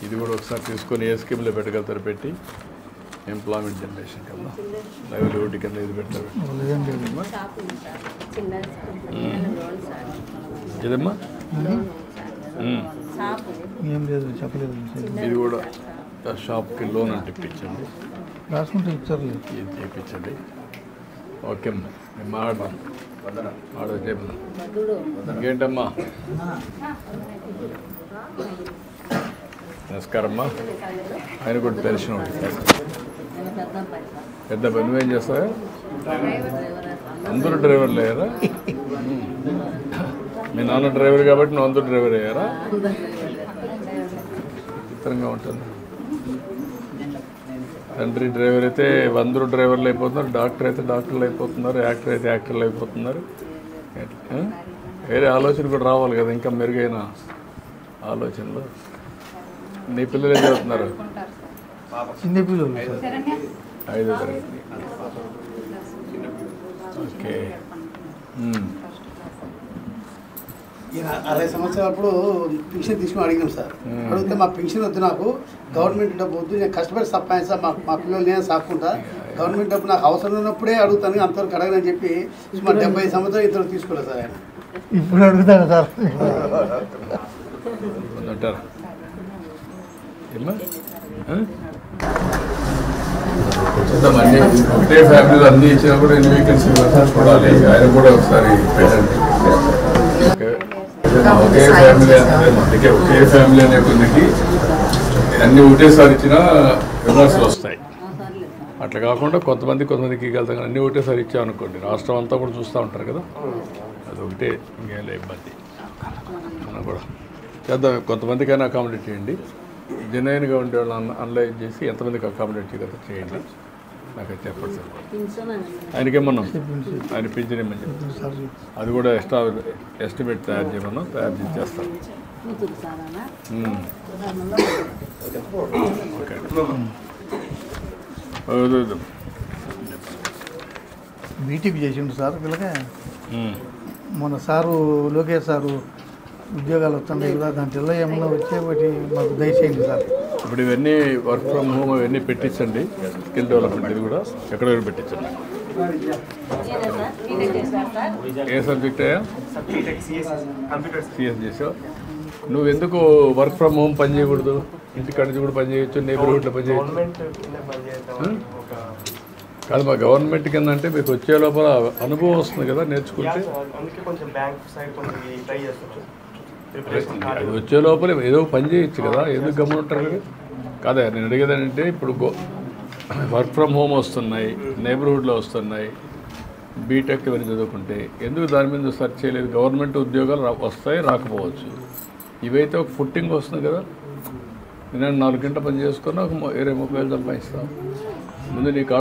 ఇది కూడా ఒకసారి తీసుకొని ఏ స్కీమ్లో పెట్టగలుగుతారు పెట్టి ఎంప్లాయ్మెంట్ జనరేషన్ కన్నా లైవ్లీహుడ్ కింద ఇది పెట్టారు ఇదమ్మా ఏం లేదు చెప్పలేదు. ఇది కూడా షాప్కి లోన్ అంటే ఇప్పించండి, రాసుకుంటే ఇచ్చారు. ఇది చేయించండి. ఓకే అమ్మా, మేము మాట్లాడదాం. ఇంకేంటమ్మా? నమస్కారం అమ్మా. ఆయన కూడా పెన్షన్ ఉంటుంది. పెద్ద పని నువ్వేం చేస్తావా? అందరూ డ్రైవర్లు అయ్యారా? మీ నాన్న డ్రైవర్ కాబట్టి నువ్వు అందరూ డ్రైవర్ అయ్యారా? విచిత్రంగా ఉంటుంది. తండ్రి డ్రైవర్ అయితే అందరూ డ్రైవర్లు అయిపోతున్నారు, డాక్టర్ అయితే డాక్టర్లు అయిపోతున్నారు, యాక్టర్ అయితే యాక్టర్లు అయిపోతున్నారు. వేరే ఆలోచన కూడా రావాలి కదా, ఇంకా మెరుగైన ఆలోచనలు. నీ పిల్లలు ఏం చదువుతున్నారు? చిన్న పిల్లలు 5వ తరగతి. ఓకే. 60 సంవత్సరాలప్పుడు పెన్షన్ తీసుకుని అడిగినాం సార్. అడిగితే మా పెన్షన్ వద్దు, నాకు గవర్నమెంట్ డబ్బు వద్దు, నేను కష్టపడి సంపాదించా, మా పిల్లలు నేను సాక్కుంటా, గవర్నమెంట్ డబ్బు నాకు అవసరం ఉన్నప్పుడే అడుగుతాను, అంతవరకు అడగనని చెప్పి మా 75 సంవత్సరాలు ఇతరులు తీసుకోలేదు సార్ ఆయన. ఇప్పుడు అడుగుతాను సార్. అంటారా అన్ని ఒకటే ఫ్యామిలీలో అన్ని ఇచ్చినా కూడా ఎన్ని వేకెన్సీ చూడాలి. ఆయన కూడా ఒకసారి పెట్టండి. ఒకే ఫ్యామిలీ అందుకే ఒకే ఫ్యామిలీ అనే కొద్దికి అన్ని ఒకటేసారి ఇచ్చినా విమర్శలు వస్తాయి. అట్లా కాకుండా కొంతమందికి వెళ్తాం, అన్ని ఒకటేసారి ఇచ్చామనుకోండి రాష్ట్రం అంతా కూడా చూస్తూ ఉంటారు కదా, అది ఒకటే ఇంకేం ఇబ్బంది. మనం కూడా చేద్దాం, కొంతమందికైనా అకామిడేట్ చేయండి. జెన్యున్గా ఉండే వాళ్ళని అనలైజ్ చేసి ఎంతమందికి అకామిడేట్ చేయగలరు చేయండి. నాకు అది చెప్పండి సార్. ఆయనకేమన్నాం, ఆయన పింఛన్ ఇమ్మని చెప్పి అది కూడా ఎస్టిమేట్ తయారు చేయమన్నాం, తయారు చేసి చేస్తాం. ఓకే. బీటీపీ చేసిండు సార్ పిల్లగా. మన సారు లోకేష్ సారు ఉద్యోగాలు వస్తున్నాయి కదా, దాంట్లో ఏమన్నా వచ్చేటి మాకు దయచేయండి సార్. ఇప్పుడు ఇవన్నీ వర్క్ ఫ్రమ్ హోమ్ అవన్నీ పెట్టించండి. స్కిల్ డెవలప్మెంట్ ఇది కూడా ఎక్కడెక్కడ పెట్టించండి. ఏ సబ్జెక్ట్ అయ్యా? సిఎస్ చేసావు. నువ్వు ఎందుకు వర్క్ ఫ్రమ్ హోమ్ పని చేయకూడదు? ఇంటికాడ నుంచి కూడా పని చేయొచ్చు, నైబర్హుడ్లో పని చేయొచ్చు కాదు. మా గవర్నమెంట్ కింద అంటే మీకు వచ్చే లోపల అనుభవం వస్తుంది కదా నేర్చుకుంటే. అది వచ్చే లోపల ఏదో పని చేయొచ్చు కదా, ఎందుకు గమనింటారు కదా. కాదా నేను అడిగేదంటే ఇప్పుడు వర్క్ ఫ్రమ్ హోమ్ వస్తున్నాయి, నైబర్హుడ్లో వస్తున్నాయి, బీటెక్ ఇవన్నీ చదువుకుంటే ఎందుకు దాని మీద సెర్చ్ చేయలేదు? గవర్నమెంట్ ఉద్యోగాలు వస్తాయి, రాకపోవచ్చు. ఇవైతే ఒక ఫుట్టింగ్ వస్తుంది కదా. నేను 4 గంటల పని చేసుకున్నా ఒక 20-30 వేలు సంపాదిస్తాను. ముందు నీకు